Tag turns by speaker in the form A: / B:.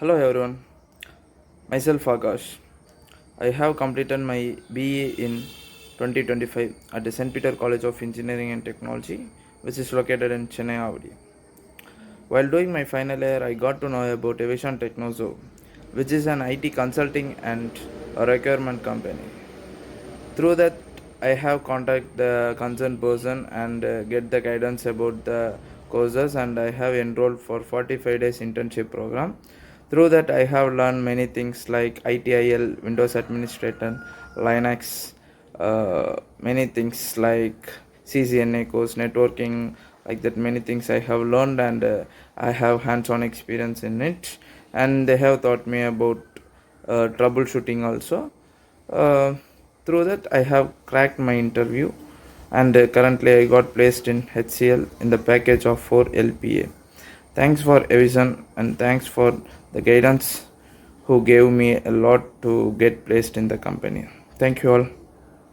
A: Hello everyone, myself Akash. I have completed my BA in 2025 at the St.Peter College of Engineering and Technology, which is located in Chennai. While doing my final year, I got to know about Evision Technozo, which is an IT consulting and a requirement company. Through that, I have contact the concerned person and get the guidance about the courses, and I have enrolled for 45 days internship program. Through that, I have learned many things like ITIL, Windows Administrator, Linux, many things like CCNA course, networking, like that. Many things I have learned, and I have hands-on experience in it. And they have taught me about troubleshooting also. Uh, Through that, I have cracked my interview, and currently I got placed in HCL in the package of 4 LPA. Thanks for Evision, and thanks for the guidance who gave me a lot to get placed in the company. Thank you all.